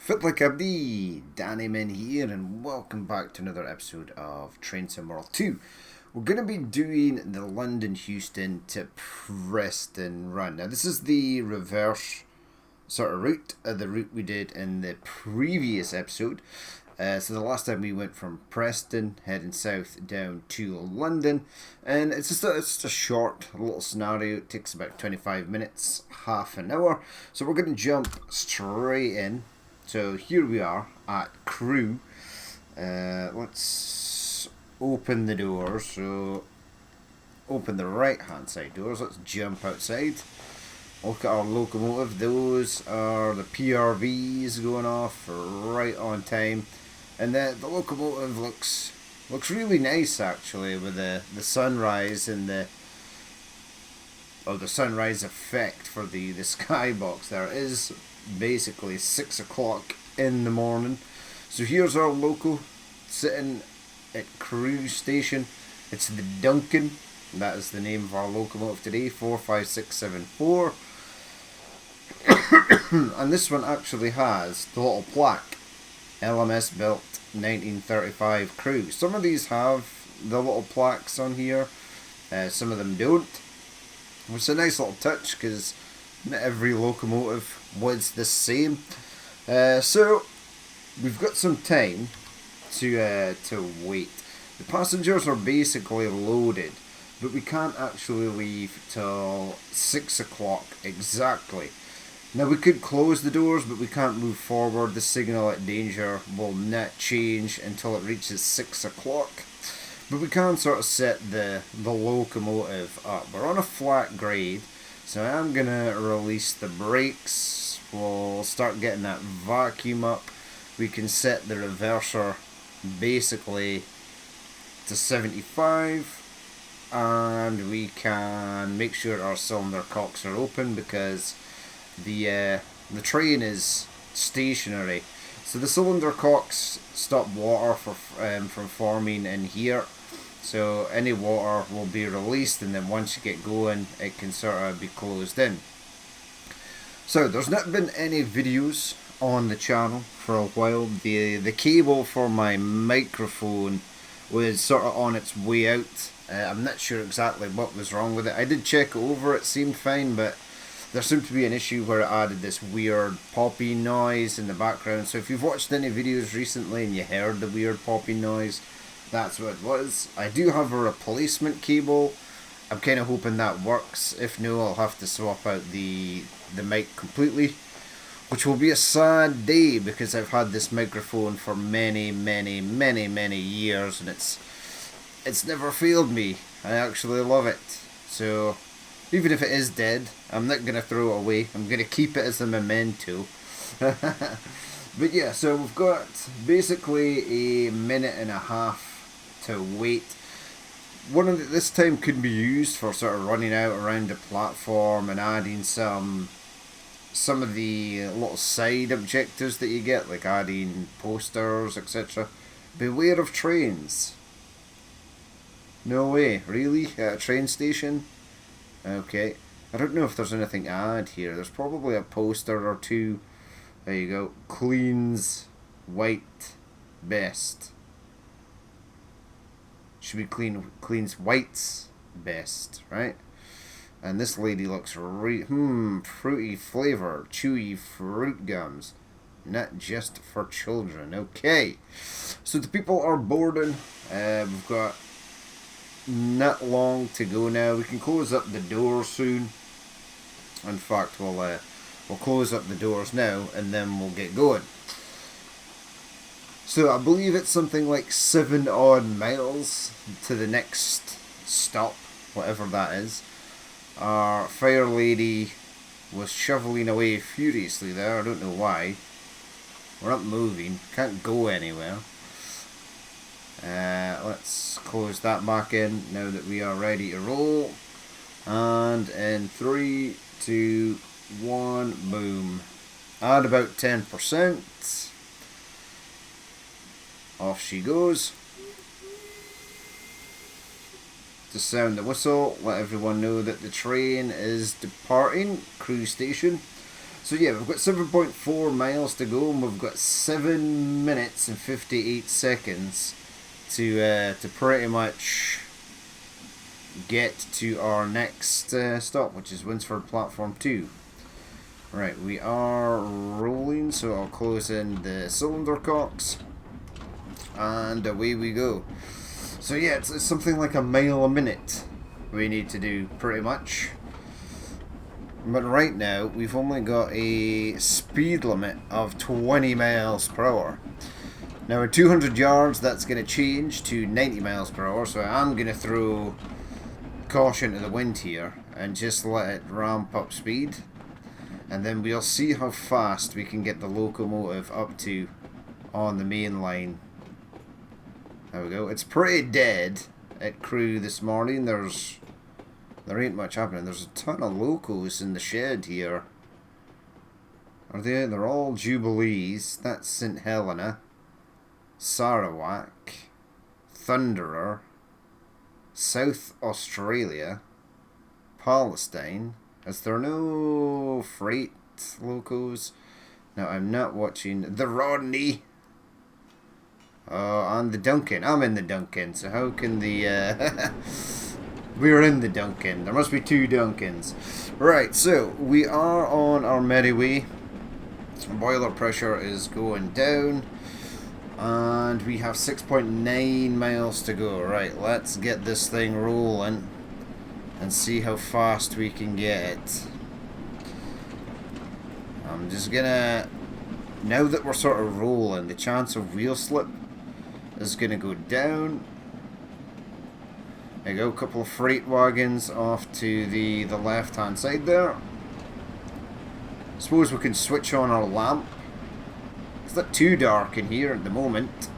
Fit like a bee, Danny Min here, and welcome back to another episode of Train Sim World 2. We're going to be doing the London Euston to Preston run. Now, this is the reverse sort of route of the route we did in the previous episode. So the last time we went from Preston, heading south down to London, and it's just a short little scenario. It takes about 25 minutes, half an hour. So we're going to jump straight in. So here we are at Crewe. Let's open the doors. So open the right hand side doors. Let's jump outside. Look at our locomotive. Those are the PRVs going off right on time. And the locomotive looks really nice actually, with the sunrise and the sunrise effect for the skybox there. It is basically 6 o'clock in the morning. So here's our loco sitting at Crewe station. It's the Duncan. That is the name of our locomotive today, 45674. And this one actually has the little plaque, LMS built 1935 Crewe. Some of these have the little plaques on here, some of them don't. It's a nice little touch because not every locomotive was the same. So we've got some time to wait. The passengers are basically loaded, but we can't actually leave till 6 o'clock exactly. Now we could close the doors, but we can't move forward. The signal at danger will not change until it reaches 6 o'clock. But we can sort of set the locomotive up. We're on a flat grade, so I'm going to release the brakes. We'll start getting that vacuum up. We can set the reverser basically to 75. And we can make sure our cylinder cocks are open because the train is stationary. So the cylinder cocks stop water from forming in here. So any water will be released, and then once you get going, it can sort of be closed in. So there's not been any videos on the channel for a while. The cable for my microphone was sort of on its way out. I'm not sure exactly what was wrong with it. I did check it over, it seemed fine, but there seemed to be an issue where it added this weird popping noise in the background. So if you've watched any videos recently and you heard the weird popping noise, that's what it was. I do have a replacement cable. I'm kind of hoping that works. If no, I'll have to swap out the mic completely, which will be a sad day because I've had this microphone for many years, and it's never failed me. I actually love it. So even if it is dead, I'm not going to throw it away. I'm going to keep it as a memento. But yeah, so we've got basically a minute and a half to wait. This time could be used for sort of running out around the platform and adding some of the little side objectives that you get, like adding posters, etc. Beware of trains. No way, really? At a train station? Okay. I don't know if there's anything to add here. There's probably a poster or two. There you go. Cleans white best. Should be cleans whites best, right? And this lady looks fruity flavor, chewy fruit gums. Not just for children. Okay. So the people are boarding. We've got not long to go now. We can close up the door soon. In fact, we'll close up the doors now and then we'll get going. So I believe it's something like 7 odd miles to the next stop, whatever that is. Our fire lady was shoveling away furiously there. I don't know why. We're not moving. Can't go anywhere. Let's close that back in now that we are ready to roll. And in 3, 2, 1, boom. Add about 10%. Off she goes. To sound the whistle, let everyone know that the train is departing Crewe station. So yeah, we've got 7.4 miles to go, and we've got 7 minutes and 58 seconds to pretty much get to our next stop, which is Winsford Platform 2. Right, we are rolling, so I'll close in the cylinder cocks, and away we go. So yeah, it's something like a mile a minute we need to do, pretty much. But right now, we've only got a speed limit of 20 miles per hour. Now at 200 yards, that's going to change to 90 miles per hour, so I'm going to throw caution to the wind here and just let it ramp up speed. And then we'll see how fast we can get the locomotive up to on the main line. There we go. It's pretty dead at Crewe this morning. There ain't much happening. There's a ton of locos in the shed here. Are they? They're all Jubilees. That's St Helena, Sarawak, Thunderer, South Australia, Palestine. Is there no freight locos? No, I'm not watching the Rodney. And the Duncan. I'm in the Duncan, so how can the... We're in the Duncan. There must be two Duncans. Right, so we are on our merry way. Boiler pressure is going down. And we have 6.9 miles to go. Right, let's get this thing rolling and see how fast we can get it. I'm just gonna... Now that we're sort of rolling, the chance of wheel slip is gonna go down. There you go, a couple of freight wagons off to the left hand side there. Suppose we can switch on our lamp. It's not too dark in here at the moment.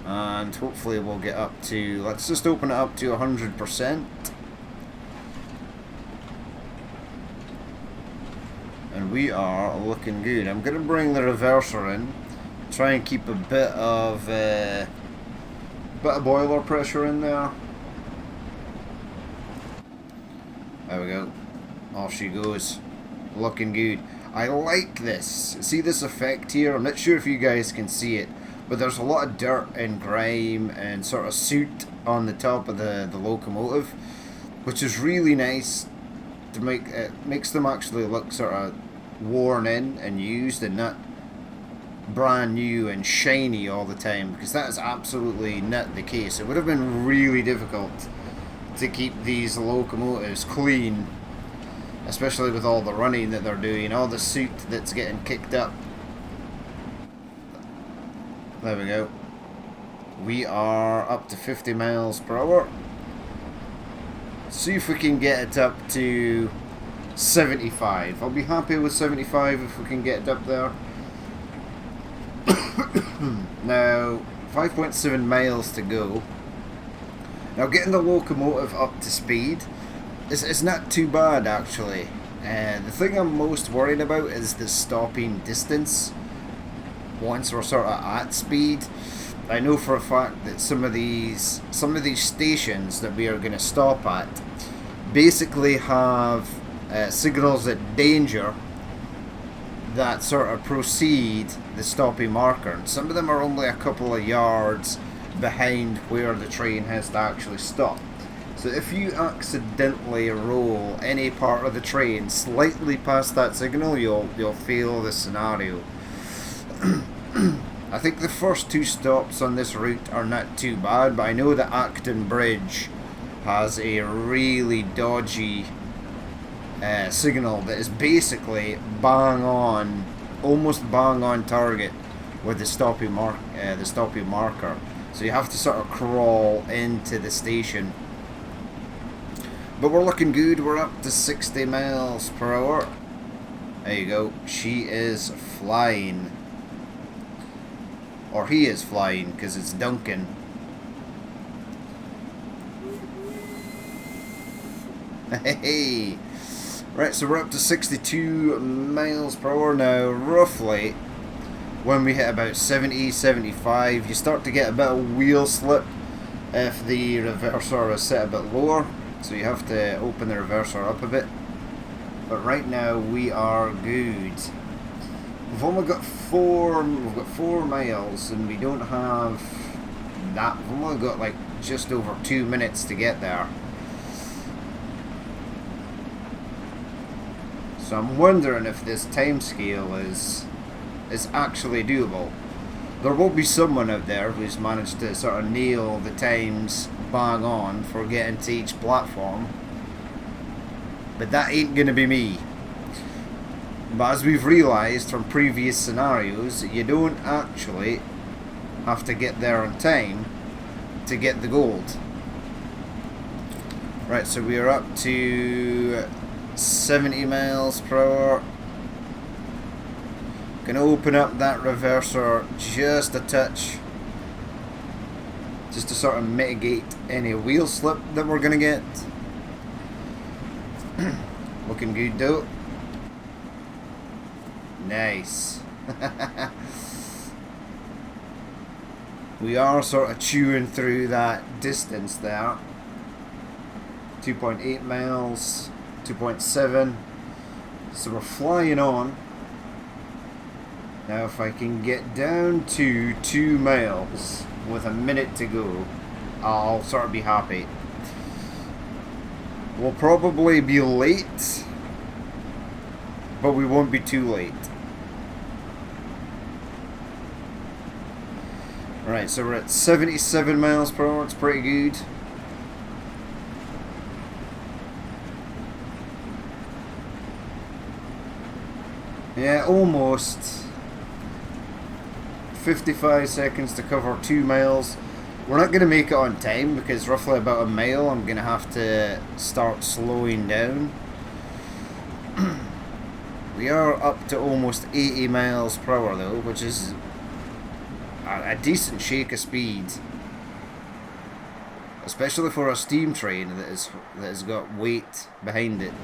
And hopefully we'll get up to, let's just open it up to 100%. And we are looking good. I'm going to bring the reverser in. Try and keep a bit of boiler pressure in there. There we go. Off she goes. Looking good. I like this. See this effect here? I'm not sure if you guys can see it, but there's a lot of dirt and grime and sort of soot on the top of the locomotive, which is really nice to make. It makes them actually look sort of worn in and used and not brand new and shiny all the time, because that is absolutely not the case. It would have been really difficult to keep these locomotives clean, especially with all the running that they're doing, all the soot that's getting kicked up. There we go. We are up to 50 miles per hour. See if we can get it up to 75. I'll be happy with 75 if we can get it up there. Now, 5.7 miles to go. Now, getting the locomotive up to speed is not too bad, actually. And the thing I'm most worried about is the stopping distance. Once we're sort of at speed, I know for a fact that some of these stations that we are going to stop at basically have signals at danger that sort of precede the stopping marker. And some of them are only a couple of yards behind where the train has to actually stop. So if you accidentally roll any part of the train slightly past that signal, you'll fail the scenario. I think the first two stops on this route are not too bad, but I know that Acton Bridge has a really dodgy signal that is basically bang on, almost bang on target with the stopping marker. So you have to sort of crawl into the station. But we're looking good. We're up to 60 miles per hour. There you go. She is flying. Or he is flying, because it's Duncan. Hey! Right, so we're up to 62 miles per hour now. Roughly, when we hit about 70, 75, you start to get a bit of wheel slip if the reverser is set a bit lower. So you have to open the reverser up a bit. But right now we are good. We've only got four miles, and we don't have that. We've only got like just over 2 minutes to get there. So I'm wondering if this time scale is actually doable. There will be someone out there who's managed to sort of nail the times bang on for getting to each platform. But that ain't gonna be me. But as we've realised from previous scenarios, you don't actually have to get there on time to get the gold. Right, so we are up to 70 miles per hour. Gonna open up that reverser just a touch, just to sort of mitigate any wheel slip that we're gonna get. Looking good though. Nice. We are sort of chewing through that distance there. 2.8 miles, 2.7. So we're flying on. Now if I can get down to 2 miles with a minute to go, I'll sort of be happy. We'll probably be late, but we won't be too late. Right, so we're at 77 miles per hour, it's pretty good. Yeah, almost. 55 seconds to cover 2 miles. We're not going to make it on time because roughly about a mile I'm going to have to start slowing down. We are up to almost 80 miles per hour though, which is a decent shake of speed. Especially for a steam train that has got weight behind it.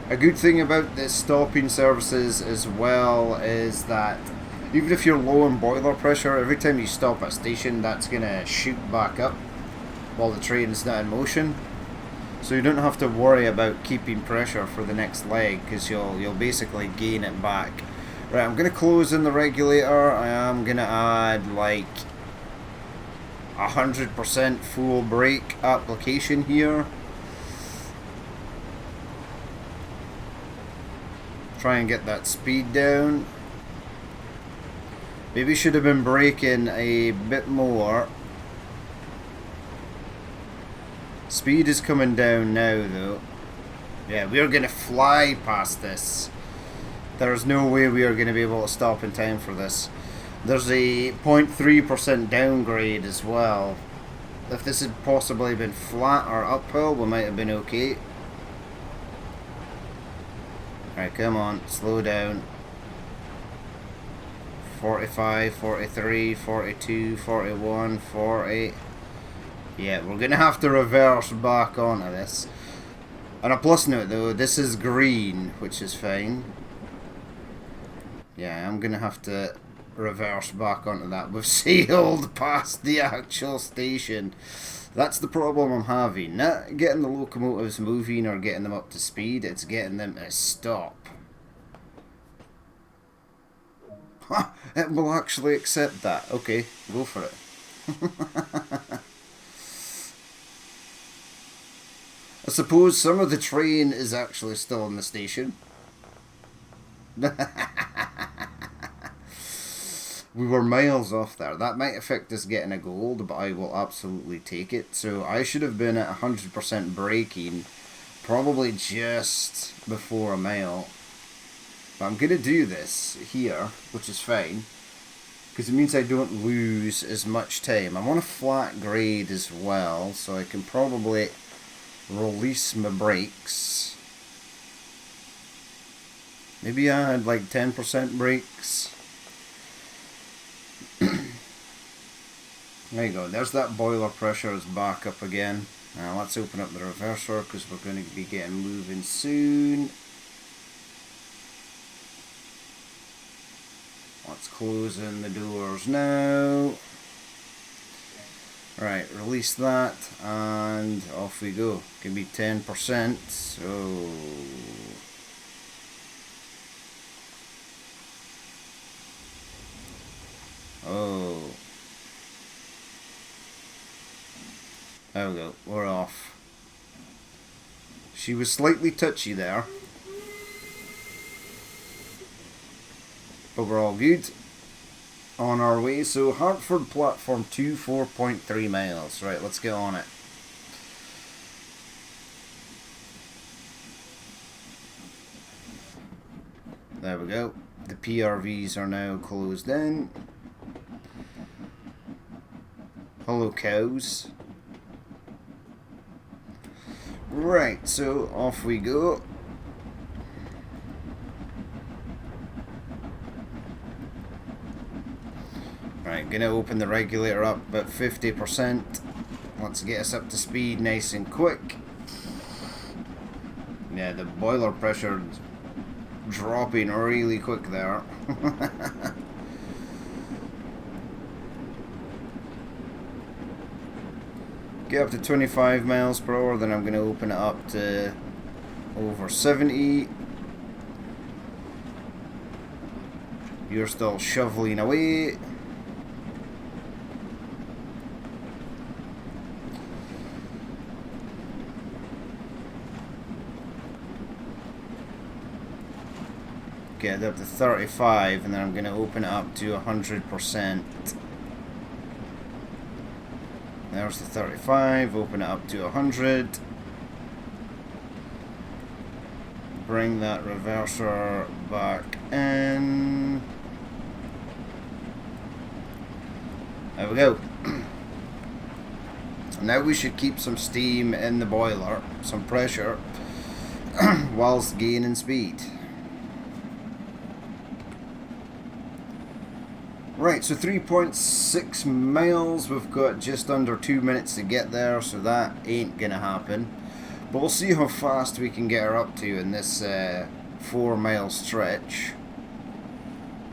A good thing about the stopping services as well is that even if you're low in boiler pressure, every time you stop at a station that's going to shoot back up while the train is not in motion. So you don't have to worry about keeping pressure for the next leg because you'll basically gain it back. Right, I'm going to close in the regulator. I am going to add like 100% full brake application here. Try and get that speed down. Maybe should have been braking a bit more. Speed is coming down now though. Yeah, we're going to fly past this. There's no way we are going to be able to stop in time for this. There's a 0.3% downgrade as well. If this had possibly been flat or uphill, we might have been okay. Alright, come on, slow down. 45, 43, 42, 41, 40. Yeah, we're going to have to reverse back onto this. On a plus note though, this is green, which is fine. Yeah, I'm going to have to reverse back onto that. We've sailed past the actual station. That's the problem I'm having. Not getting the locomotives moving or getting them up to speed, it's getting them to stop. Huh, it will actually accept that. Okay, go for it. I suppose some of the train is actually still in the station. We were miles off there. That might affect us getting a gold, but I will absolutely take it. So I should have been at 100% braking probably just before a mile. But I'm going to do this here, which is fine, because it means I don't lose as much time. I'm on a flat grade as well, so I can probably release my brakes. Maybe add like 10% brakes. There you go, there's that boiler pressure is back up again. Now let's open up the reverser because we're going to be getting moving soon. Let's close in the doors now. Right, release that, and off we go. Give me 10%. So. Oh. There we go, we're off. She was slightly touchy there, but we're all good. On our way, so Hartford platform 2, 4.3 miles. Right, let's get on it. There we go. The PRVs are now closed in. Hello, cows. Right, so off we go. Right, gonna open the regulator up about 50%. Let's get us up to speed nice and quick. Yeah, the boiler pressure dropping really quick there. Get up to 25 miles per hour, then I'm going to open it up to over 70. You're still shoveling away. Get up to 35, and then I'm going to open it up to 100%. There's the 35, open it up to 100. Bring that reverser back in. There we go. Now we should keep some steam in the boiler, some pressure, whilst gaining speed. Right, so 3.6 miles, we've got just under 2 minutes to get there, so that ain't gonna happen. But we'll see how fast we can get her up to in this 4 mile stretch.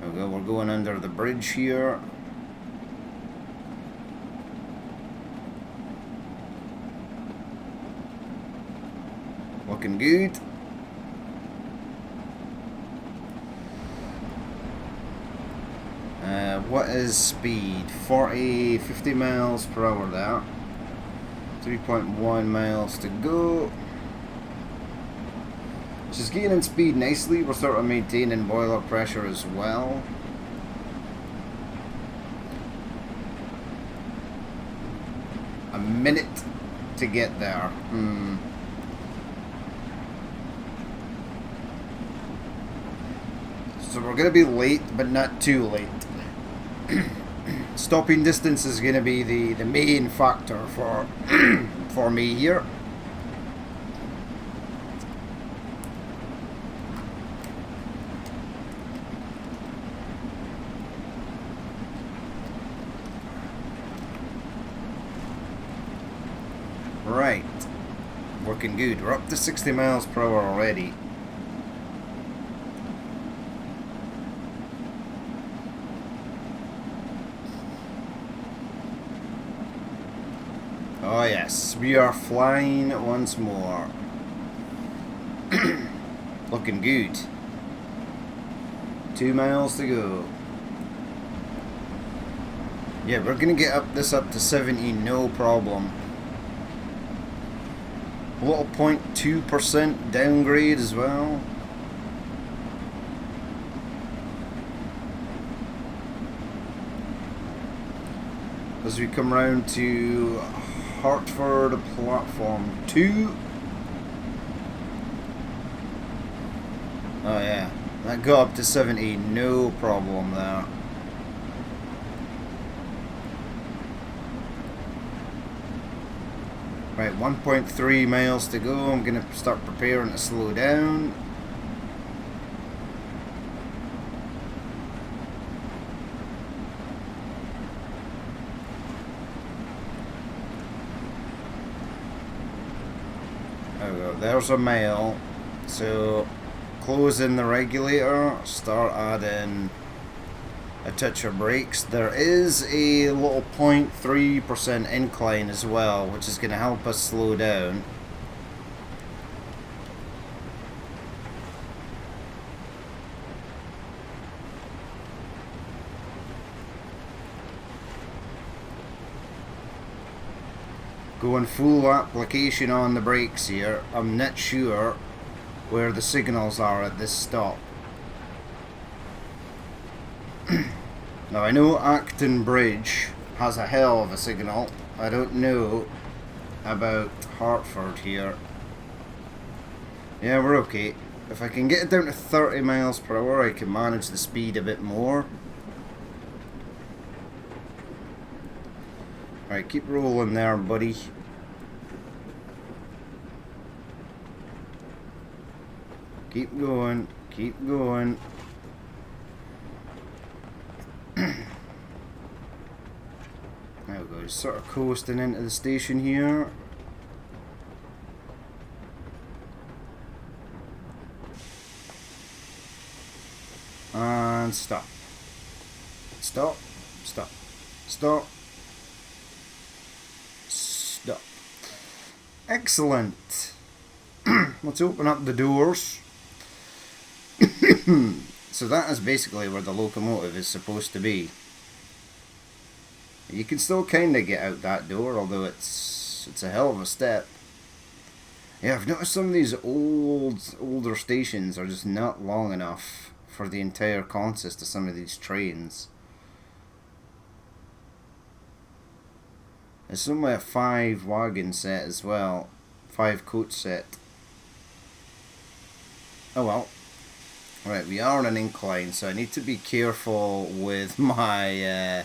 There we go, we're going under the bridge here. Looking good. What is speed? 50 miles per hour there. 3.1 miles to go. She's gaining speed nicely. We're sort of maintaining boiler pressure as well. A minute to get there. So we're going to be late, but not too late. Stopping distance is going to be the main factor for for me here. Right, working good. We're up to 60 miles per hour already. Oh yes, we are flying once more. Looking good. 2 miles to go. Yeah, we're gonna get this up to 70, no problem. A little 0.2% downgrade as well. As we come round to Hartford platform 2. Oh yeah, that got up to 70, no problem there. Right, 1.3 miles to go. I'm gonna start preparing to slow down. There we go, there's a mile. So close in the regulator, start adding a touch of brakes. There is a little 0.3% incline as well, which is going to help us slow down. Going full application on the brakes here. I'm not sure where the signals are at this stop. Now I know Acton Bridge has a hell of a signal. I don't know about Hartford here. Yeah, we're okay. If I can get it down to 30 miles per hour, I can manage the speed a bit more. Alright, keep rolling there, buddy. Keep going, keep going. There we go, sort of coasting into the station here. And stop. Stop, stop, stop. Stop. Excellent. Let's open up the doors. So that is basically where the locomotive is supposed to be. You can still kind of get out that door, although it's a hell of a step. Yeah, I've noticed some of these older stations are just not long enough for the entire consist of some of these trains. It's only a 5 wagon set as well, 5 coach set. Oh well. Right, we are on an incline, so I need to be careful with my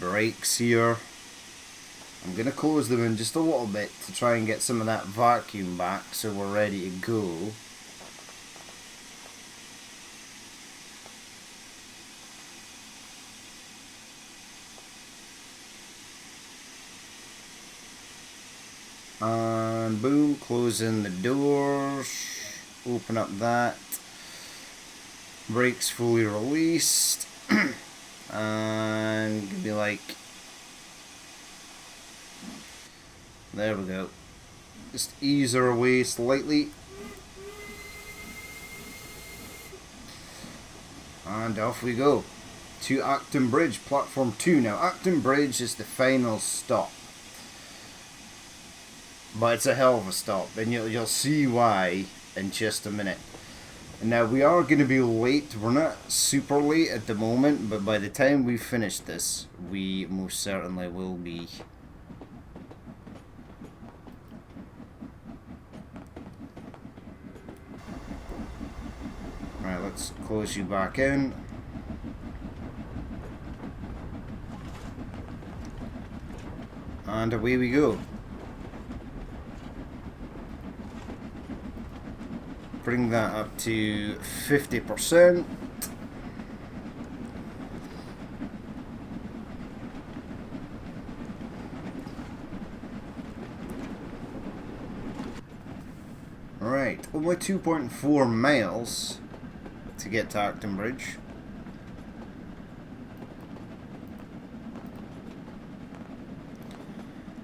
brakes here. I'm going to close them in just a little bit to try and get some of that vacuum back so we're ready to go. And boom, closing the doors, open up that. Brakes fully released. And give me like, there we go. Just ease her away slightly. And off we go to Acton Bridge, platform 2. Now Acton Bridge is the final stop, but it's a hell of a stop, and you'll see why in just a minute. Now we are going to be late. We're not super late at the moment, but by the time we finish this, we most certainly will be. Right, let's close you back in. And away we go. Bring that up to 50%. Right, only 2.4 miles to get to Acton Bridge.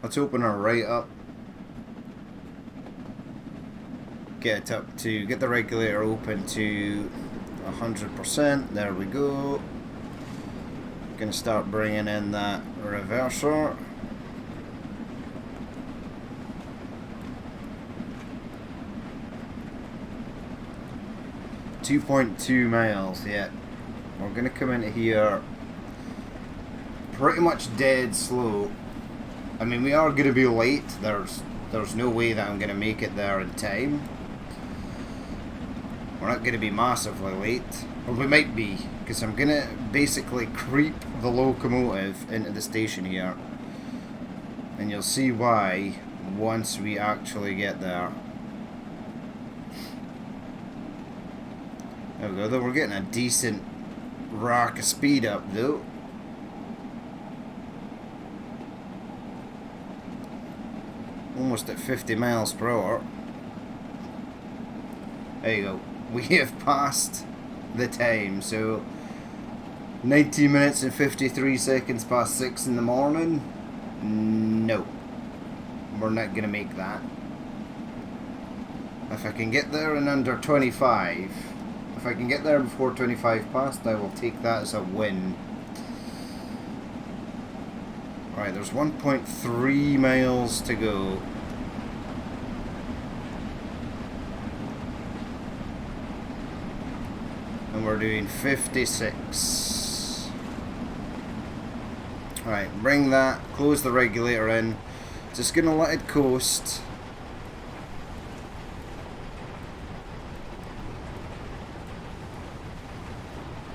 Let's open her right up. Get the regulator open to 100%. There we go. Gonna start bringing in that reverser. .2 miles. Yeah, we're gonna come into here pretty much dead slow. I mean, we are gonna be late. There's no way that I'm gonna make it there in time. We're not going to be massively late, or we might be, because I'm going to basically creep the locomotive into the station here, and you'll see why once we actually get there. There we go, though we're getting a decent rack of speed up though. Almost at 50 miles per hour. There you go. We have passed the time, so 19 minutes and 53 seconds past 6 in the morning. No. We're not going to make that. If I can get there in under 25, if I can get there before 25 past, I will take that as a win. Right, there's 1.3 miles to go. And we're doing 56. Right, bring that, close the regulator in. Just gonna let it coast.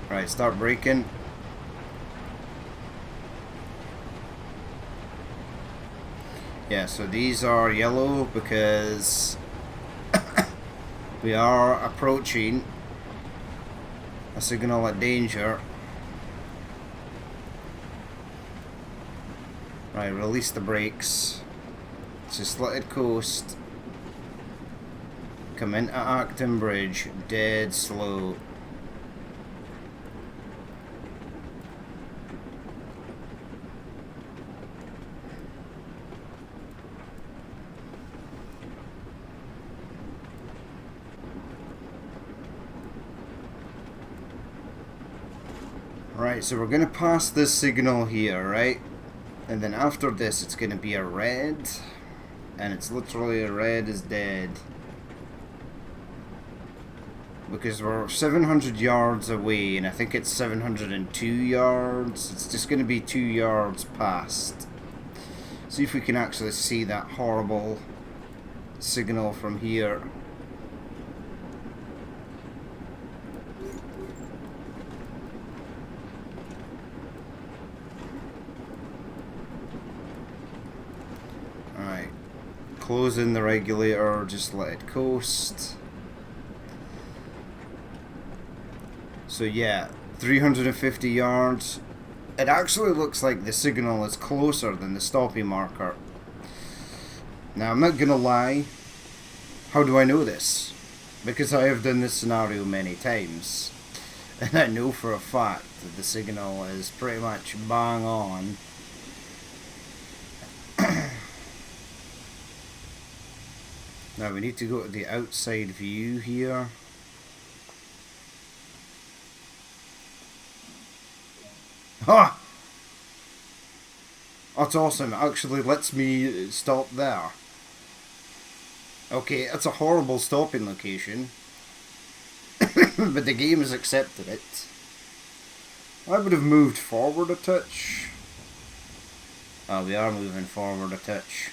Right, start braking. Yeah, so these are yellow because we are approaching a signal at danger. Right, release the brakes. Just let it coast. Come into Acton Bridge, dead slow. Right, so we're going to pass this signal here, right? And then after this it's going to be a red. And it's literally a red is dead. Because we're 700 yards away, and I think it's 702 yards. It's just going to be 2 yards past. See if we can actually see that horrible signal from here. Alright. Close in the regulator, just let it coast. So yeah, 350 yards. It actually looks like the signal is closer than the stopping marker. Now I'm not gonna lie. How do I know this? Because I have done this scenario many times. And I know for a fact that the signal is pretty much bang on. Now we need to go to the outside view here. Ha! That's awesome. It actually lets me stop there. Okay, it's a horrible stopping location. But the game has accepted it. I would have moved forward a touch. Oh, we are moving forward a touch.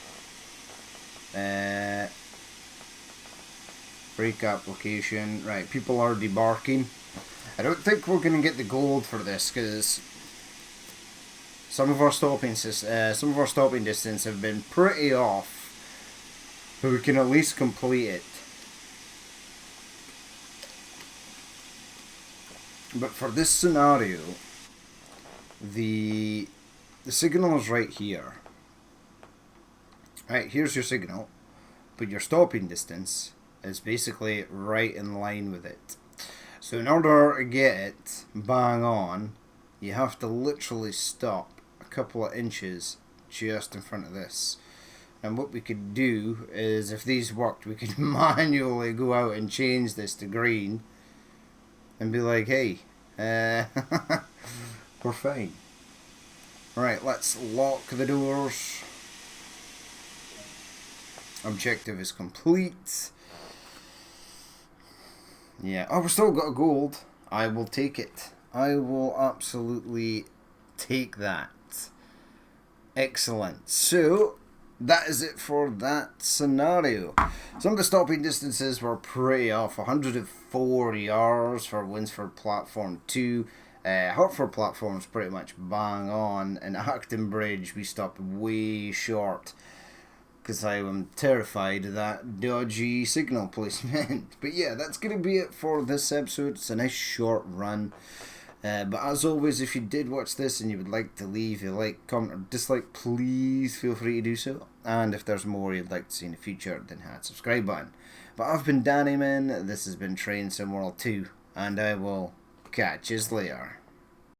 Brake application. Right, people are debarking. I don't think we're going to get the gold for this because some of our stopping distance have been pretty off, but we can at least complete it. But for this scenario, the signal is right here. Right, here's your signal, but your stopping distance is basically right in line with it. So in order to get it bang on, you have to literally stop a couple of inches just in front of this. And what we could do is, if these worked, we could manually go out and change this to green and be like, hey, we're fine. Right, let's lock the doors. Objective is complete. Yeah, oh, we've still got a gold. I will take it. I will absolutely take that. Excellent. So, that is it for that scenario. Some of the stopping distances were pretty off. 104 yards for Winsford Platform 2. Hertford Platform is pretty much bang on. And Acton Bridge, we stopped way short, because I am terrified of that dodgy signal placement. But yeah, that's going to be it for this episode. It's a nice short run. But as always, if you did watch this and you would like to leave a like, comment, or dislike, please feel free to do so. And if there's more you'd like to see in the future, then hit that subscribe button. But I've been Danny Man, this has been Train Sim World 2, and I will catch you later.